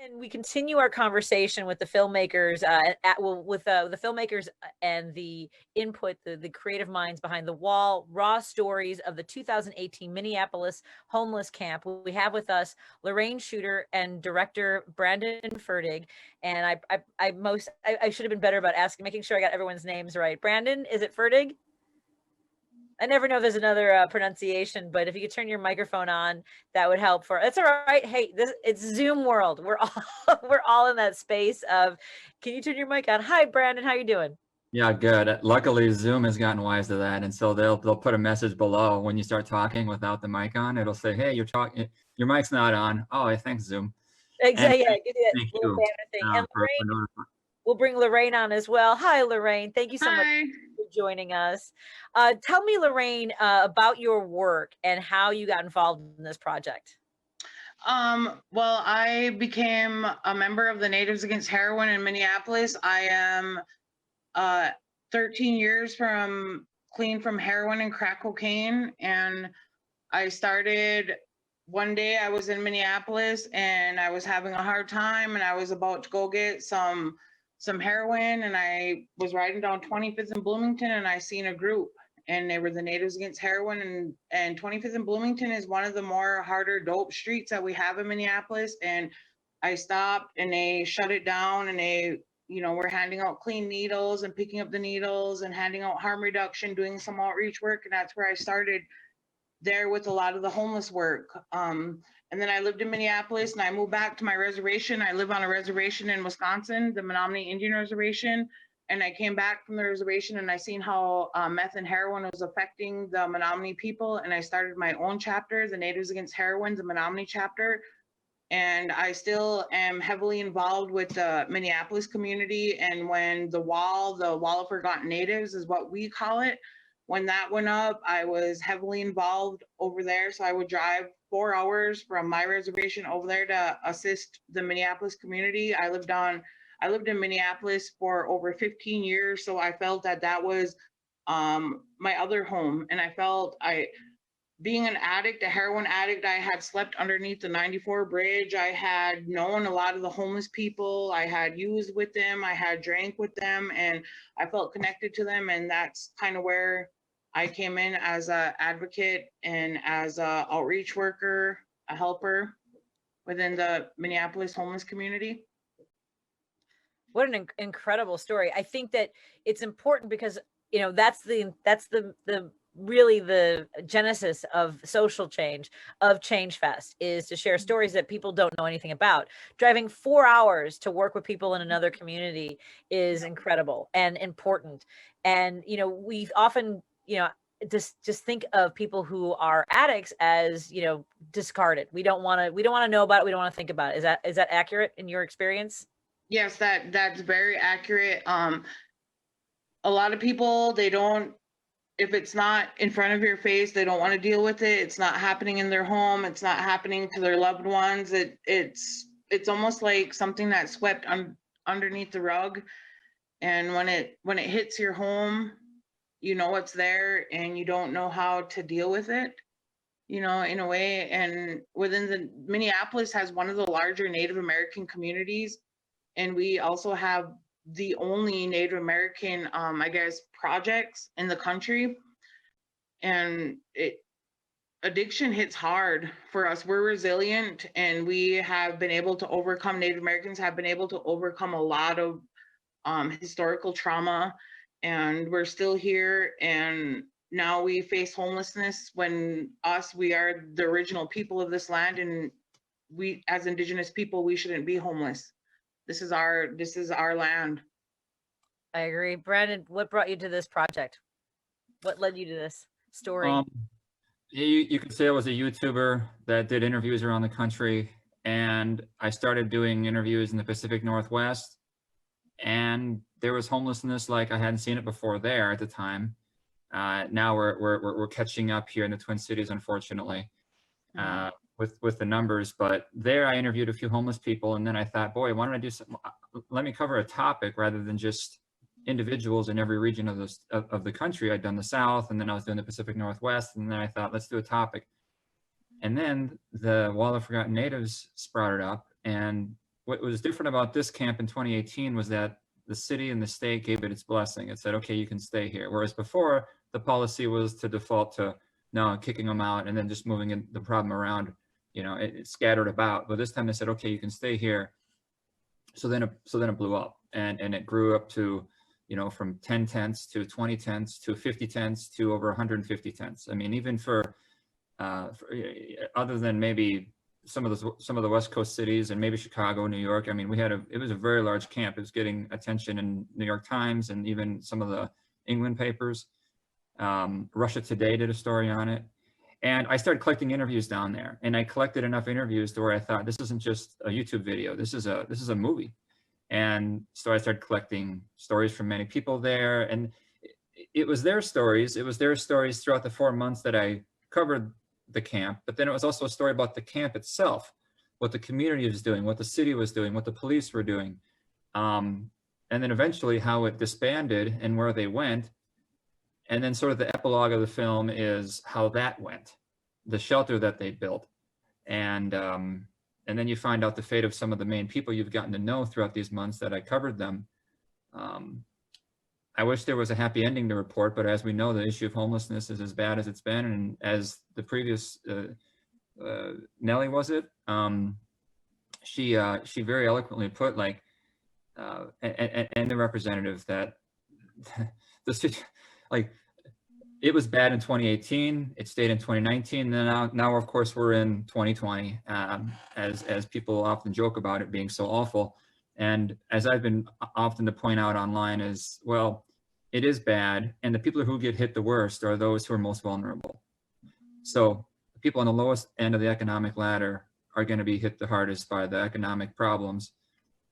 And we continue our conversation with the filmmakers, with the filmmakers and the input, the creative minds behind The Wall, raw stories of the 2018 Minneapolis homeless camp. We have with us Lorraine Shooter and director Brandon Ferdig. And I should have been better about making sure I got everyone's names right. Brandon, is it Ferdig? I never know if there's another pronunciation, but if you could turn your microphone on, that would help. That's all right. Hey, it's Zoom world. We're all we're all in that space of. Can you turn your mic on? Hi, Brandon. How you doing? Yeah, good. Luckily, Zoom has gotten wise to that, and so they'll put a message below when you start talking without the mic on. It'll say, "Hey, you're talking. Your mic's not on." Oh, thanks, Zoom. And Exactly. Yeah, give you that thank little you banner thing. And for Lorraine, notifying. we'll bring Lorraine on as well. Hi, Lorraine. Thank you so much Hi. for joining us. Tell me, Lorraine, about your work and how you got involved in this project. Well, I became a member of the Natives Against Heroin in Minneapolis. I am 13 years clean from heroin and crack cocaine. And I started one day. I was in Minneapolis and I was having a hard time, and I was about to go get some heroin, and I was riding down 25th and Bloomington, and I seen a group, and they were the Natives Against Heroin, and 25th and Bloomington is one of the more harder dope streets that we have in Minneapolis. And I stopped, and they shut it down, and they were handing out clean needles and picking up the needles and handing out harm reduction, doing some outreach work. And that's where I started there with a lot of the homeless work. And then I lived in Minneapolis, and I moved back to my reservation. I live on a reservation in Wisconsin, the Menominee Indian Reservation. And I came back from the reservation, and I seen how meth and heroin was affecting the Menominee people. And I started my own chapter, the Natives Against Heroin, the Menominee chapter. And I still am heavily involved with the Minneapolis community. And when the Wall of Forgotten Natives is what we call it, when that went up, I was heavily involved over there. So I would drive 4 hours from my reservation over there to assist the Minneapolis community. I lived in Minneapolis for over 15 years. So I felt that was my other home. And I felt being an addict, a heroin addict, I had slept underneath the 94 bridge. I had known a lot of the homeless people. I had used with them. I had drank with them, and I felt connected to them. And that's kind of where I came in as an advocate and as an outreach worker, a helper within the Minneapolis homeless community. What an incredible story. I think that it's important because, that's the really the genesis of social change, of Changefest, is to share stories that people don't know anything about. Driving 4 hours to work with people in another community is incredible and important. And we often just think of people who are addicts as discarded. We don't want to know about it. We don't want to think about it. Is that accurate in your experience? Yes, that's very accurate. A lot of people, they don't, if it's not in front of your face, they don't want to deal with it. It's not happening in their home. It's not happening to their loved ones. It's almost like something that's swept underneath the rug. And when it hits your home, it's there, and you don't know how to deal with it, in a way. And Minneapolis has one of the larger Native American communities. And we also have the only Native American, projects in the country. And addiction hits hard for us. We're resilient, and we have been able to overcome, Native Americans have been able to overcome a lot of historical trauma, and we're still here. And now we face homelessness when we are the original people of this land, and we, as Indigenous people, we shouldn't be homeless. This is our land. I agree. Brandon, what brought you to this project? What led you to this story? You could say I was a YouTuber that did interviews around the country, and I started doing interviews in the Pacific Northwest, and there was homelessness like I hadn't seen it before there at the time. Now we're catching up here in the Twin Cities, unfortunately, with the numbers. But there I interviewed a few homeless people, and then I thought, boy, why don't I do something? Let me cover a topic rather than just individuals in every region of the country. I'd done the South, and then I was doing the Pacific Northwest, and then I thought, let's do a topic. And then the Wall of Forgotten Natives sprouted up, and what was different about this camp in 2018 was that the city and the state gave it its blessing. It said, okay, you can stay here. Whereas before, the policy was to default to no, kicking them out and then just moving the problem around. It scattered about. But this time they said, okay, you can stay here. So then it blew up, and it grew up to, from 10 tents to 20 tents to 50 tents to over 150 tents. I mean, even for other than maybe some of the West Coast cities and maybe Chicago, New York. I mean, it was a very large camp. It was getting attention in New York Times and even some of the England papers. Russia Today did a story on it. And I started collecting interviews down there, and I collected enough interviews to where I thought, this isn't just a YouTube video. This is a movie. And so I started collecting stories from many people there, and it was their stories. It was their stories throughout the 4 months that I covered the camp, but then it was also a story about the camp itself, what the community was doing, what the city was doing, what the police were doing. And then eventually how it disbanded and where they went. And then sort of the epilogue of the film is how that went, the shelter that they built. And then you find out the fate of some of the main people you've gotten to know throughout these months that I covered them. I wish there was a happy ending to report, but as we know, the issue of homelessness is as bad as it's been. And as the previous Nellie, was it? She very eloquently put, like, and the representative, that like, it was bad in 2018. It stayed in 2019. And now of course we're in 2020, as people often joke about it being so awful. And as I've been often to point out online is, well, it is bad. And the people who get hit the worst are those who are most vulnerable. So the people on the lowest end of the economic ladder are going to be hit the hardest by the economic problems.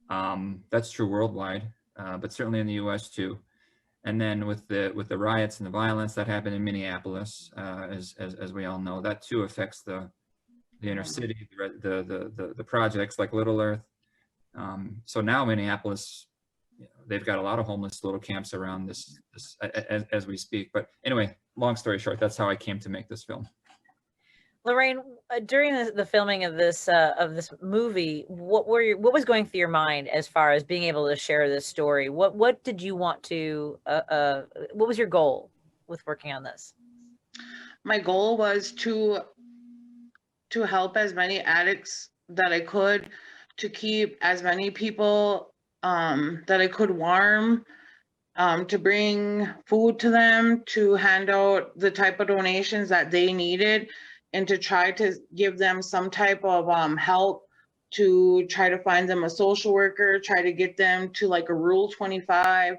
That's true worldwide, but certainly in the US too. And then with the riots and the violence that happened in Minneapolis, as we all know, that too affects the inner city, the projects like Little Earth. So now Minneapolis, they've got a lot of homeless little camps around this as we speak. But anyway, long story short, that's how I came to make this film. Lorraine, during the filming of this movie, what was going through your mind as far as being able to share this story? What did you want to? What was your goal with working on this? My goal was to help as many addicts that I could, to keep as many people that I could warm, to bring food to them, to hand out the type of donations that they needed, and to try to give them some type of help, to try to find them a social worker, try to get them to like a Rule 25,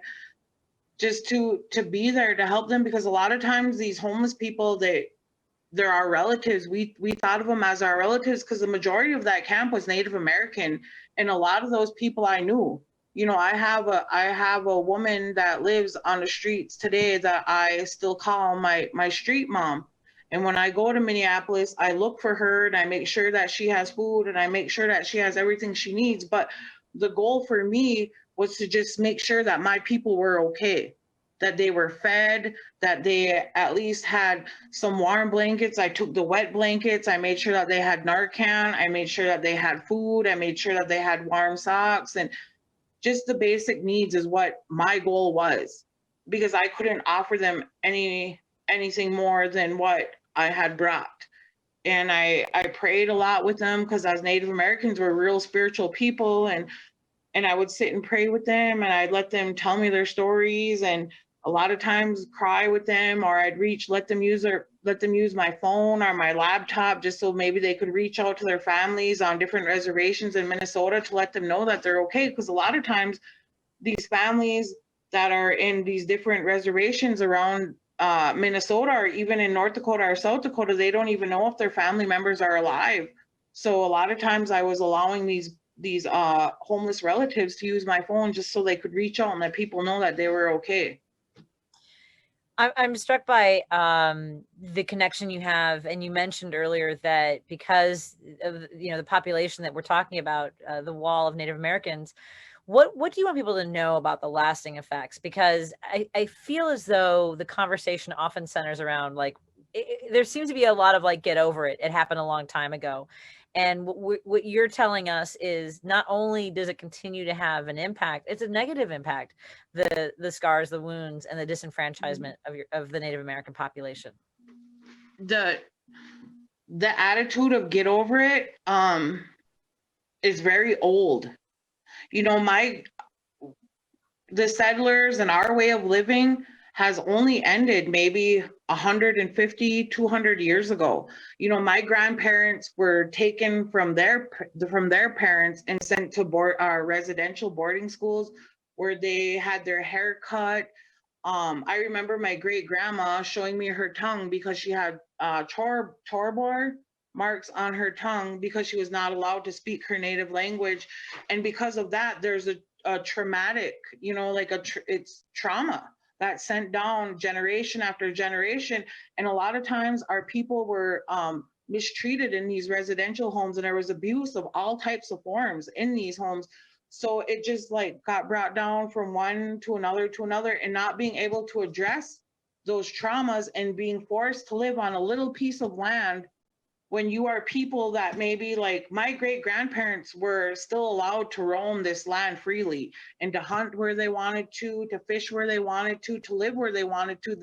just to be there to help them. Because a lot of times these homeless people, they're our relatives. We thought of them as our relatives because the majority of that camp was Native American, and a lot of those people I knew. I have a woman that lives on the streets today that I still call my street mom. And when I go to Minneapolis, I look for her and I make sure that she has food and I make sure that she has everything she needs. But the goal for me was to just make sure that my people were okay, that they were fed, that they at least had some warm blankets. I took the wet blankets. I made sure that they had Narcan. I made sure that they had food. I made sure that they had warm socks, and just the basic needs is what my goal was, because I couldn't offer them anything more than what I had brought. And I prayed a lot with them, because as Native Americans, we're real spiritual people, and I would sit and pray with them, and I'd let them tell me their stories, and a lot of times cry with them, or I'd let them use my phone or my laptop, just so maybe they could reach out to their families on different reservations in Minnesota to let them know that they're okay. Because a lot of times these families that are in these different reservations around Minnesota, or even in North Dakota or South Dakota, they don't even know if their family members are alive. So a lot of times I was allowing these homeless relatives to use my phone just so they could reach out and let people know that they were okay. I'm struck by the connection you have, and you mentioned earlier that because of the population that we're talking about, the wall of Native Americans. What do you want people to know about the lasting effects? Because I feel as though the conversation often centers around, like, there seems to be a lot of like, get over it. It happened a long time ago. And what you're telling us is not only does it continue to have an impact, it's a negative impact, the scars, the wounds, and the disenfranchisement of the Native American population. The attitude of get over it is very old. You know, the settlers and our way of living has only ended maybe 150, 200 years ago. You know, my grandparents were taken from their parents and sent to residential boarding schools where they had their hair cut. I remember my great grandma showing me her tongue because she had charbor marks on her tongue because she was not allowed to speak her native language. And because of that, there's a traumatic, you know, like it's trauma that's sent down generation after generation. And a lot of times our people were mistreated in these residential homes, and there was abuse of all types of forms in these homes. So it just like got brought down from one to another, and not being able to address those traumas and being forced to live on a little piece of land when you are people that maybe like my great grandparents were still allowed to roam this land freely and to hunt where they wanted to fish where they wanted to live where they wanted to.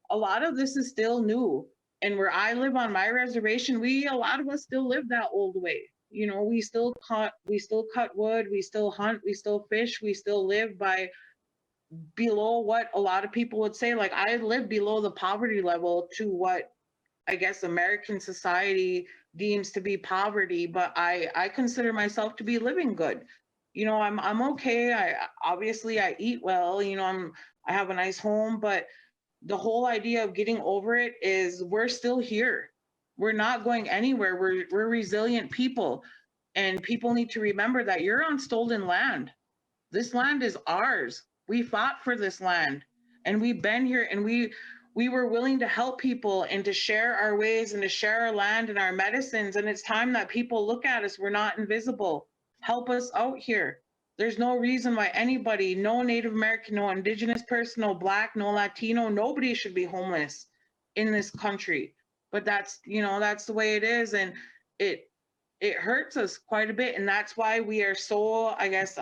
A lot of this is still new. And where I live on my reservation, a lot of us still live that old way. You know, we still cut wood, we still hunt, we still fish, we still live by below what a lot of people would say. Like I live below the poverty level to what I guess American society deems to be poverty, but I consider myself to be living good. You know, I'm okay. I eat well, you know, I have a nice home, but the whole idea of getting over it is we're still here. We're not going anywhere. We're resilient people, and people need to remember that you're on stolen land. This land is ours. We fought for this land, and we've been here, and we were willing to help people and to share our ways and to share our land and our medicines. And it's time that people look at us. We're not invisible. Help us out here. There's no reason why anybody, no Native American, no Indigenous person, no Black, no Latino, nobody should be homeless in this country. But that's, you know, that's the way it is. And it hurts us quite a bit. And that's why we are so, I guess,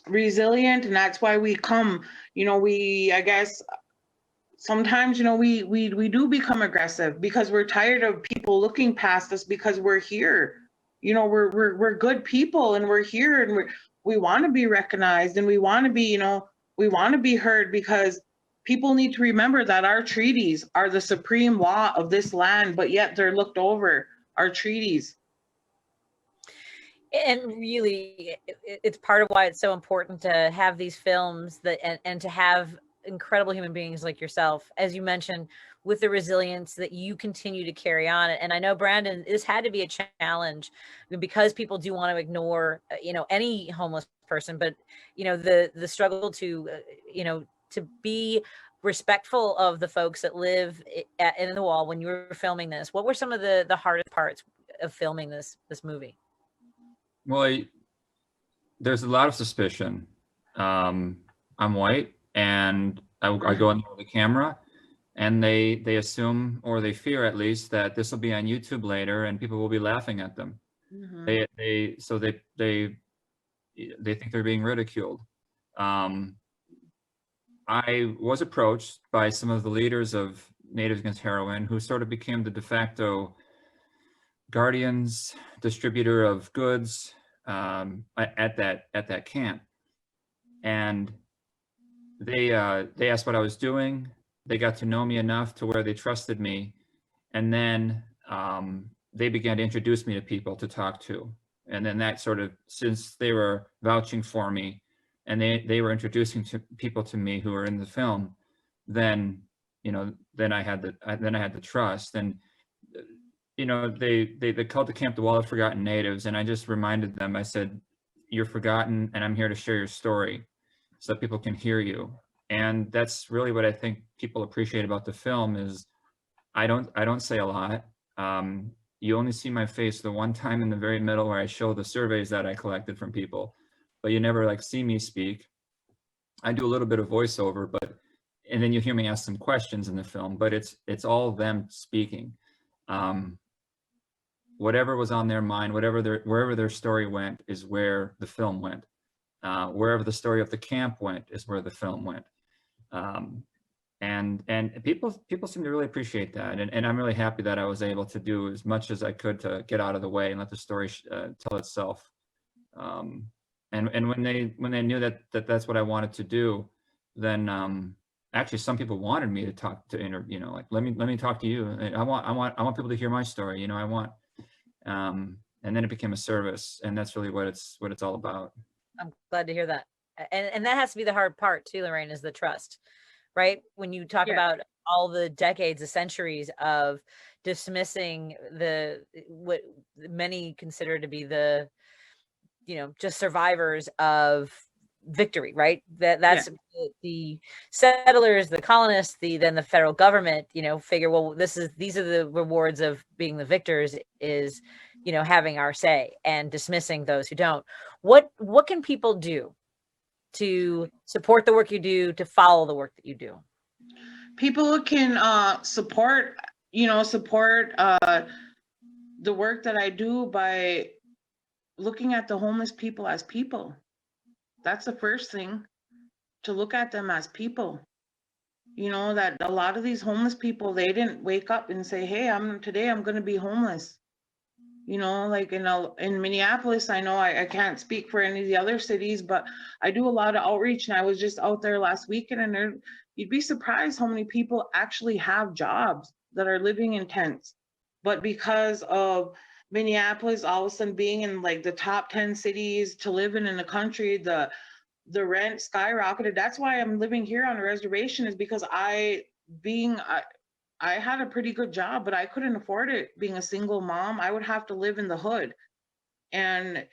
resilient. And that's why we come, you know, I guess, sometimes, you know, we do become aggressive because we're tired of people looking past us because we're here. You know, we're good people and we're here, and we want to be recognized, and we want to be, you know, we want to be heard, because people need to remember that our treaties are the supreme law of this land, but yet they're looked over, our treaties. And really, it's part of why it's so important to have these films and to have incredible human beings like yourself, as you mentioned, with the resilience that you continue to carry on. And I know, Brandon, this had to be a challenge because people do want to ignore, you know, any homeless person, but, you know, the struggle to, you know, to be respectful of the folks that live in the wall. When you were filming this, what were some of the hardest parts of filming this movie? Well, there's a lot of suspicion. I'm white, and I go in with the camera, and they assume, or they fear at least, that this will be on YouTube later and people will be laughing at them. Mm-hmm. They think they're being ridiculed. I was approached by some of the leaders of Natives Against Heroin, who sort of became the de facto guardians, distributor of goods at that camp, and they asked what I was doing. They got to know me enough to where they trusted me, and then they began to introduce me to people to talk to, and then that sort of, since they were vouching for me, and they were introducing people to me who were in the film, then, you know, then I had the trust. And you know, they called the camp the Wall of Forgotten Natives, and I just reminded them, I said, you're forgotten, and I'm here to share your story so that people can hear you. And that's really what I think people appreciate about the film is I don't say a lot. You only see my face the one time in the very middle where I show the surveys that I collected from people, but you never like see me speak. I do a little bit of voiceover, and then you hear me ask some questions in the film, but it's all them speaking. whatever was on their mind, wherever their story went is where the film went. Wherever the story of the camp went is where the film went. And people seem to really appreciate that. And I'm really happy that I was able to do as much as I could to get out of the way and let the story tell itself. And when they knew that that's what I wanted to do, then actually some people wanted me to talk to like let me talk to you. I want people to hear my story. I want, and then it became a service, and that's really what it's all about. I'm glad to hear that. And that has to be the hard part too, Lorraine, is the trust, right? When you talk about all the decades, the centuries of dismissing what many consider to be the, just survivors of victory, right? That's the settlers, the colonists, then the federal government, figure, well, these are the rewards of being the victors, is, having our say and dismissing those who don't. What can people do to support the work you do, to follow the work that you do? People can support the work that I do by looking at the homeless people as people. That's the first thing, to look at them as people. That a lot of these homeless people, they didn't wake up and say, hey, today I'm going to be homeless. Like in Minneapolis, I know I can't speak for any of the other cities, but I do a lot of outreach, and I was just out there last weekend, and you'd be surprised how many people actually have jobs that are living in tents. But because of Minneapolis all of a sudden being in like the top 10 cities to live in the country, the rent skyrocketed. That's why I'm living here on a reservation, is because I had a pretty good job, but I couldn't afford it being a single mom. I would have to live in the hood. And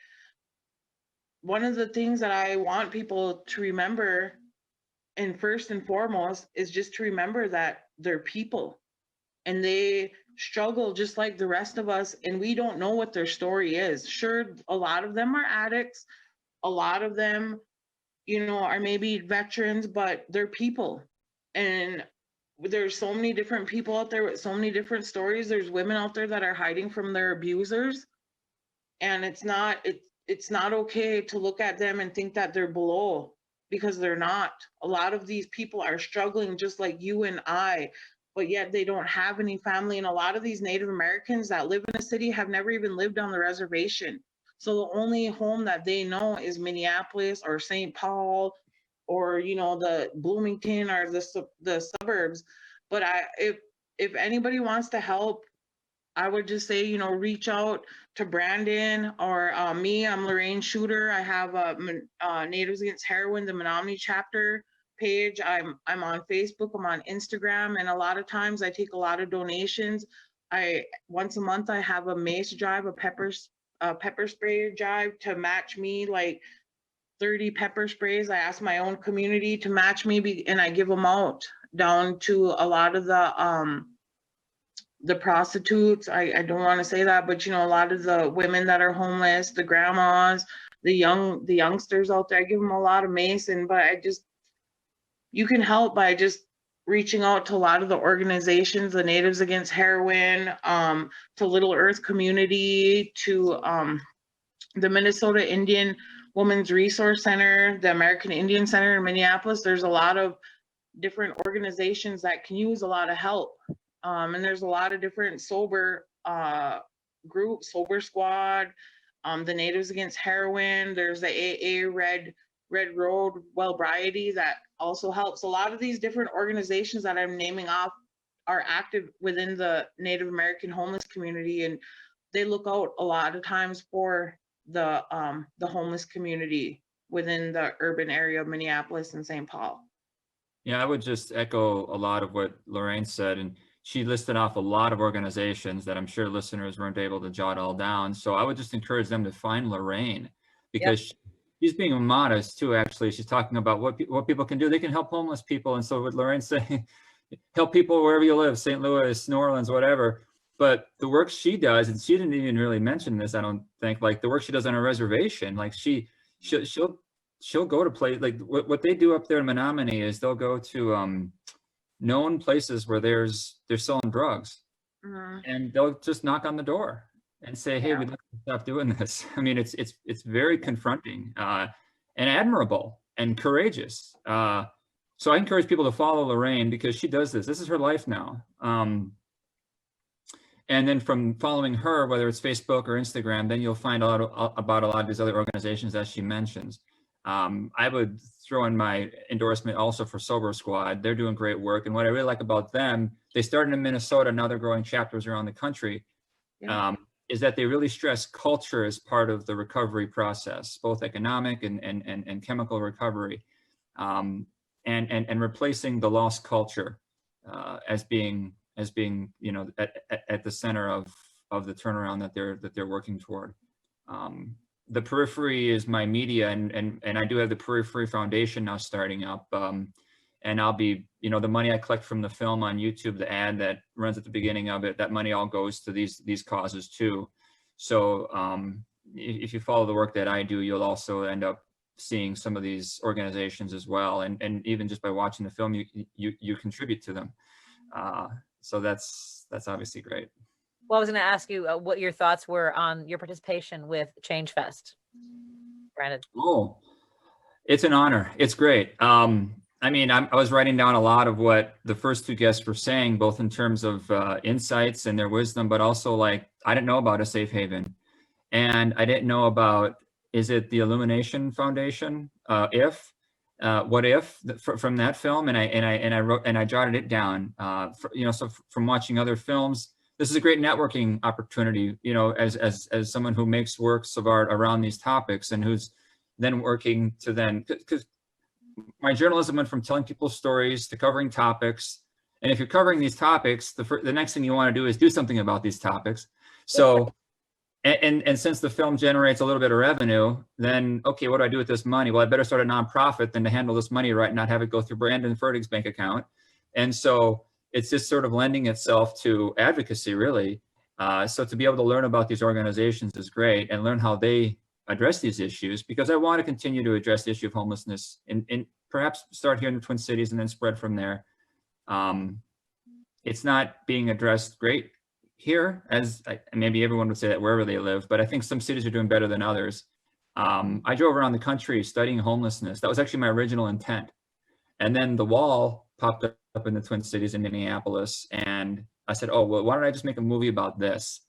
one of the things that I want people to remember, and first and foremost, is just to remember that they're people and they struggle just like the rest of us, and we don't know what their story is. Sure, a lot of them are addicts, a lot of them, are maybe veterans, but they're people. And there's so many different people out there with so many different stories. There's women out there that are hiding from their abusers, and it's not okay to look at them and think that they're below, because they're not. A lot of these people are struggling just like you and I, but yet they don't have any family. And a lot of these Native Americans that live in a city have never even lived on the reservation. So the only home that they know is Minneapolis or St. Paul, or the Bloomington, or the suburbs. But if anybody wants to help, I would just say, reach out to Brandon or me. I'm Lorraine Shooter. I have Natives Against Heroin, the Menominee chapter page. I'm on Facebook. I'm on Instagram, and a lot of times I take a lot of donations. Once a month I have a mace drive, a pepper spray drive to match me, like 30 pepper sprays. I ask my own community to match me, and I give them out down to a lot of the prostitutes. I don't want to say that, but a lot of the women that are homeless, the grandmas, the youngsters out there, I give them a lot of mace. But you can help by just reaching out to a lot of the organizations, the Natives Against Heroin, to Little Earth Community, to the Minnesota Indian Women's Resource Center, the American Indian Center in Minneapolis. There's a lot of different organizations that can use a lot of help. And there's a lot of different sober groups, Sober Squad, the Natives Against Heroin. There's the AA Red Road Wellbriety that also helps. A lot of these different organizations that I'm naming off are active within the Native American homeless community, and they look out a lot of times for the homeless community within the urban area of Minneapolis and St. Paul. Yeah, I would just echo a lot of what Lorraine said, and she listed off a lot of organizations that I'm sure listeners weren't able to jot all down. So I would just encourage them to find Lorraine, because she's being modest too. Actually, she's talking about what people can do. They can help homeless people, and so what Lorraine's saying, help people wherever you live, St. Louis, New Orleans, whatever. But the work she does, and she didn't even really mention this, I don't think, like the work she does on a reservation, like she'll go to play, like what they do up there in Menominee is they'll go to known places where they're selling drugs, and they'll just knock on the door and say, hey, Yeah. we'd like to stop doing this. I mean, it's very confronting and admirable and courageous. So I encourage people to follow Lorraine because she does this. This is her life now. And then from following her, whether it's Facebook or Instagram, then you'll find out about a lot of these other organizations that she mentions. I would throw in my endorsement also for Sober Squad. They're doing great work. And what I really like about them, they started in Minnesota, now they're growing chapters around the country, is that they really stress culture as part of the recovery process, both economic and chemical recovery, and replacing the lost culture as being at the center of the turnaround that they're working toward. The Periphery is my media, and I do have the Periphery Foundation now starting up, and I'll be, the money I collect from the film on YouTube, the ad that runs at the beginning of it, that money all goes to these causes too. So if you follow the work that I do, you'll also end up seeing some of these organizations as well, and even just by watching the film, you contribute to them. So that's obviously great. Well, I was going to ask you what your thoughts were on your participation with Changefest, Brandon. Oh, it's an honor. It's great. I mean, I was writing down a lot of what the first two guests were saying, both in terms of insights and their wisdom, but also like, I didn't know about a safe haven, and I didn't know about, is it the Illumination Foundation? What if from that film, and I wrote and I jotted it down. So from watching other films, this is a great networking opportunity. As someone who makes works of art around these topics, and who's then working to because my journalism went from telling people stories to covering topics, and if you're covering these topics, the next thing you want to do is do something about these topics. So. And since the film generates a little bit of revenue, then, okay, what do I do with this money? Well, I better start a nonprofit than to handle this money right and not have it go through Brandon Ferdig's bank account. And so it's just sort of lending itself to advocacy, really. So to be able to learn about these organizations is great, and learn how they address these issues, because I want to continue to address the issue of homelessness and perhaps start here in the Twin Cities and then spread from there. It's not being addressed great here, as maybe everyone would say that wherever they live, but I think some cities are doing better than others. I drove around the country studying homelessness. That was actually my original intent. And then The Wall popped up in the Twin Cities in Minneapolis, and I said, oh, well, why don't I just make a movie about this?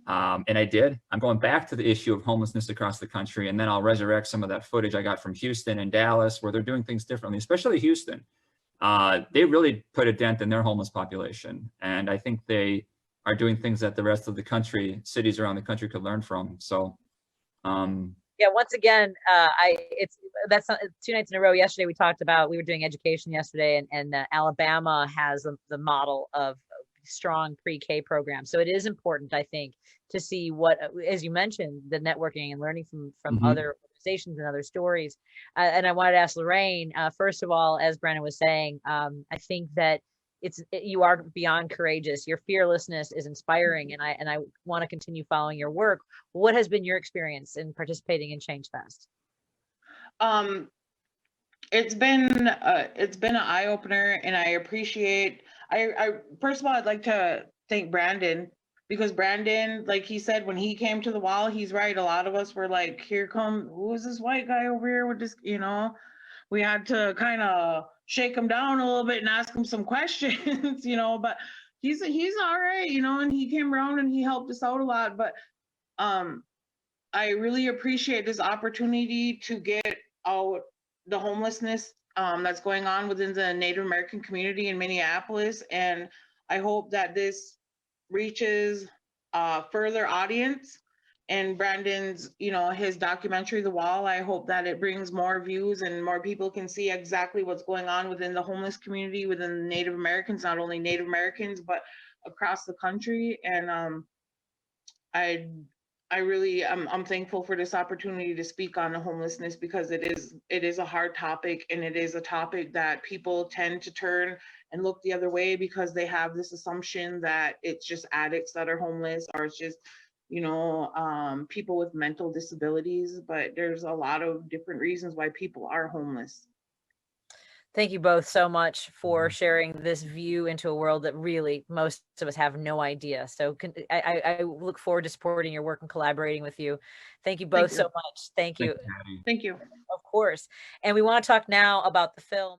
And I did. I'm going back to the issue of homelessness across the country, and then I'll resurrect some of that footage I got from Houston and Dallas, where they're doing things differently, especially Houston. They really put a dent in their homeless population, and I think they are doing things that the rest of the country, cities around the country, could learn from. So, yeah, once again, that's 2 nights in a row. Yesterday we were doing education yesterday, and Alabama has the model of strong pre-K program. So it is important, I think, to see what, as you mentioned, the networking and learning from other organizations and other stories. And I wanted to ask Lorraine, first of all, as Brandon was saying, I think that you are beyond courageous. Your fearlessness is inspiring, and I want to continue following your work. What has been your experience in participating in Changefest? It's been an eye opener, and I appreciate. I first of all, I'd like to thank Brandon, because Brandon, like he said, when he came to the wall, he's right. A lot of us were like, "Here come, who's this white guy over here with this?" We had to kind of shake him down a little bit and ask him some questions, but he's all right, and he came around and he helped us out a lot. But I really appreciate this opportunity to get out the homelessness that's going on within the Native American community in Minneapolis. And I hope that this reaches a further audience. And Brandon's, his documentary, The Wall, I hope that it brings more views and more people can see exactly what's going on within the homeless community, within the Native Americans, not only Native Americans, but across the country. And I'm thankful for this opportunity to speak on homelessness, because it is a hard topic, and it is a topic that people tend to turn and look the other way, because they have this assumption that it's just addicts that are homeless, or it's just people with mental disabilities. But there's a lot of different reasons why people are homeless. Thank you both so much for sharing this view into a world that really most of us have no idea. So I look forward to supporting your work and collaborating with you. Thank you both so much. Thank you. Patty. Thank you. Of course. And we want to talk now about the film.